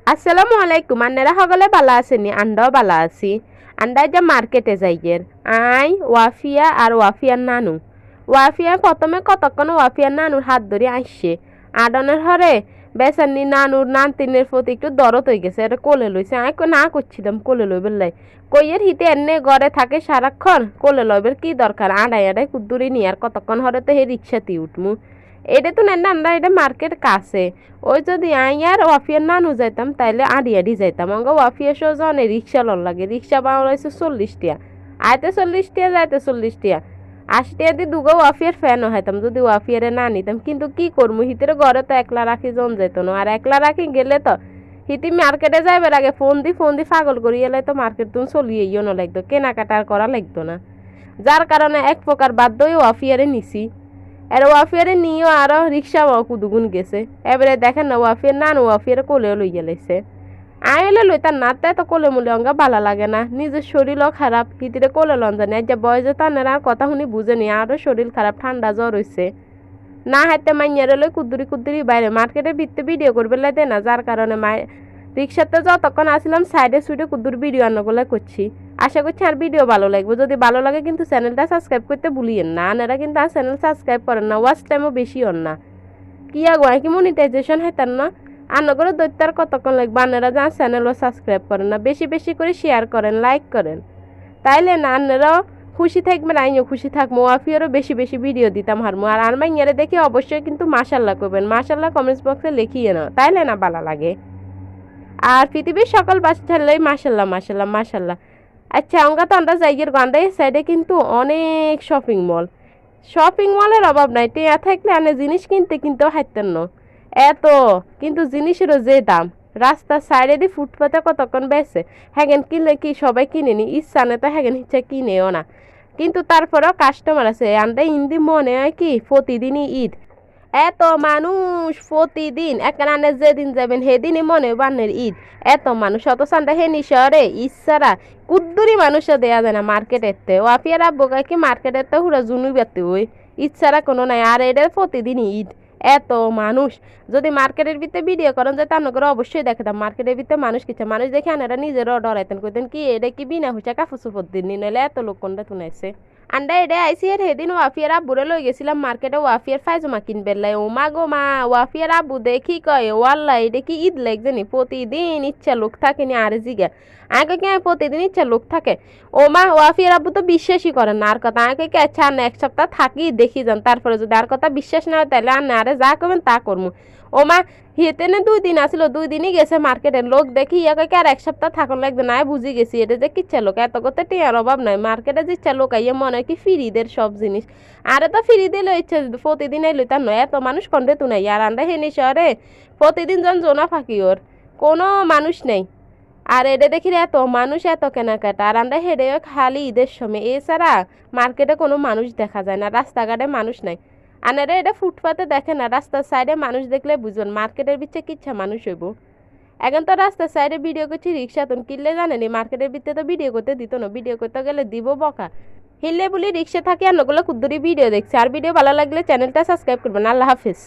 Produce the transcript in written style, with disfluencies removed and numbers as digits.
আসসালামু আলাইকুম আন্নারা সকলে বালা আছেনি আন্ডাও বালা আছি আন্ডাই যে মার্কেটে যাইয়ের আই ওয়াফিয়া আর ওয়াফিয়ার নানু ওয়াফিয়া প্রথমে কতক্ষণ ওয়াফিয়ার নানুর হাত ধরে আসছে আডনের হরে বেসানি নানুর নানতিনের প্রতি একটু দরদ হয়ে গেছে এটা কোলে লইছে আমি না করছিলাম কোলে লইবের লাই কইয়ের হিতে এনে ঘরে থাকে সারাক্ষণ কোলে লইবের কি দরকার আড়াই আড়াই কুদ্দুরি নি আর কতক্ষণ হরে তো হে রিক্সাতে উঠমু এটা তো নেন আমরা এটা মার্কেট কাছে ওই যদি আই আর ওয়াফিয়ার নানু যাইতাম তাইলে আড়ি আড়ি যাইতাম অঙ্গ ওয়াফিয়ার সহ জনে রিক্সা লন লাগে রিক্সা পাওয়া হয়েছে 40 টিয়া আইতে 40 টিয়া যাইতে 40 টিয়া 80 টিয়া দিয়ে দুগো ওয়াফিয়ার ফ্যানও হইতাম যদি ওয়াফিয়ারে না নিতাম কিন্তু কি করবো হিতের ঘরে তো একলা রাখি জন যেত না আর একলা রাখি গেলে তো হিতি মার্কেটে যাইবার আগে ফোন দি পাগল করি এলে তো মার্কেট তুমি চলিয়েইও না লাগতো কেনাকাটা আর করা লাগতো না যার কারণে এক প্রকার বাধ্যই ওয়াফিয়ারে নিছি আর ওয়াফিয়ারে নিয়েও আরো রিক্সা কুদুগুন গেছে এবারে দেখেন না ওয়াফিয়ার নানু ওয়াফিয়ারে কোলেও লইয়া লাইছে আইলে লইতার না তাই তো কোলে মুলে অঙ্গা ভালো লাগে না নিজের শরীরও খারাপ হিতিরে কোলে লন জানি যে বয়সে তানের আর কথা শুনি বুঝেনি আরো শরীর খারাপ ঠান্ডা জ্বর হইছে না হাইতে মাইয়ারে লই কুদ্দুরি বাইরে মার্কেটে ভিত্তে ভিডিও করবে লাই দেয় না যার কারণে রিক্সাতে যতক্ষণ আসলাম সাইডে সুইডে কুদ্দুর ভিডিও আন্নগুলো করছি আশা করছি আর ভিডিও ভালো লাগবে যদি ভালো লাগে কিন্তু চ্যানেলটা সাবস্ক্রাইব করতে ভুলিয়েন না আনারা কিন্তু আর চ্যানেল সাবস্ক্রাইব করেন না ওয়াচ টাইমও বেশি হন না কি আগুয়াই কি মনিটাইজেশন হেতেন না আন্নগরে দৈত্যার কতক্ষণ লাগবে আনারা যা চ্যানেলও সাবস্ক্রাইব করেন না বেশি বেশি করে শেয়ার করেন লাইক করেন তাইলে না আনারাও খুশি থাকবেন আইনও খুশি থাকবো ওয়াফিয়ারও বেশি বেশি ভিডিও দিতাম হারমো আর মাইয়ারে দেখে অবশ্যই কিন্তু মাশাল্লাহ করবেন মাশাল্লাহ কমেন্টস বক্সে লিখিয়ে নাও তাইলে না ভালো লাগে আর পৃথিবীর সকল বাচ্চারাই মাশাল্লাহ মাশাল্লাহ মাশাল্লাহ আচ্ছা আমরা তো আমরা যাইয়ের গান্ডাই সাইডে কিন্তু অনেক শপিং মলের অভাব নাই টিয়া থাকলে আনে জিনিস কিনতে কিনতেও হাইতেন না এত কিন্তু জিনিসেরও যে দাম রাস্তার সাইডে দিয়ে ফুটপাতে কতক্ষণ বেছে হ্যাগেন কিনলে কি সবাই কিনেনি ইচ্ছা নেই তো হ্যাগেন ইচ্ছা কিনেও না কিন্তু তারপরেও কাস্টমার আছে আমরা ইন্দি মনে হয় কি প্রতিদিনই ঈদ এত মানুষ প্রতিদিন একখানে যেদিন যাবেন সেদিনই মনে বানের ঈদ এত মানুষ অত সান্ডা হেনি শহরে ইচ্ছারা কুদ্দুরি মানুষও দেয়া যায় না মার্কেটেতে ওয়াফিয়ার আব্বু কি মার্কেটেতে হুরা জুনুই বেতে ওই ইচ্ছারা কোনো নাই আর এটা প্রতিদিনই ঈদ এত মানুষ যদি মার্কেটের ভিতরে ভিডিও করেন যে তার করে অবশ্যই দেখাতাম মার্কেটের ভিতরে মানুষ কিছু মানুষ দেখে আনারা নিজেরও ডরাইতেন কইতেন কি এটা কি বিনা হুঁচা কাপড় চোপড় দিন নইলে এত লোক কোনটা তুনাইছে আন্ডা এডে আইসি আর সেদিন ওয়াফিয়ার আব্বুরে লই গেছিলাম মার্কেটে ওয়াফিয়ার ফাইজমা কিনবেন লাই ও মা গো মা ওয়াফিয়ার আব্বু দেখি কয় ওয়াল্লা এটা কি ঈদ লাগছে নি প্রতিদিন ইচ্ছা লোক থাকে নি আর জিগা আগে কি প্রতিদিন ইচ্ছা লোক থাকে ও মা ওয়াফিয়ার আব্বু তো বিশ্বাসই করেন না আর কথা আগে কি আচ্ছা আর এক সপ্তাহ থাকি দেখি যান তারপরে যদি আর কথা বিশ্বাস না হয় তাহলে আর না আরে যা করবেন তা করবো ও মা হিতেনে 2 দিন আসিল 2 দিনই গেছে মার্কেটের লোক দেখি ইয়াকে আর এক সপ্তাহ থাকুন লাগবে না বুঝি গেছি এটা যে কিচ্ছা লোক এত করতে টিয়ার অভাব নাই মার্কেটে যে লোক আইয়া মনে হয় কি ফ্রিদের সব জিনিস আরে তো ফ্রি দিলে ইচ্ছে প্রতিদিন এলো তার নয় এত মানুষ কন্ডে তু নাই আর আন্ডা হেনি শহরে প্রতিদিন জন জোনা ফাঁকি ওর কোনো মানুষ নেই আর এটা দেখি এত মানুষ এত কেনাকাটা আর আমরা হেডে খালি ঈদের সময় এছাড়া মার্কেটে কোনো মানুষ দেখা যায় না রাস্তাঘাটে মানুষ নাই আনারে এটা ফুটপাতে দেখে না রাস্তার সাইডে মানুষ দেখলে বুঝবেন মার্কেটের ভিতরে কিচ্ছা মানুষ হইব এখন তো রাস্তার সাইডে ভিডিও করছি রিক্সা তো কিনলে জানেনি মার্কেটের ভিতরে তো ভিডিও করতে দিত না ভিডিও করতে গেলে দিব বকা হিললে বলি রিক্সা থাকে আর নগুলো কুদ্দুরি ভিডিও দেখছি আর ভিডিও ভালো লাগলে চ্যানেলটা সাবস্ক্রাইব করবেন আল্লাহ হাফিজ।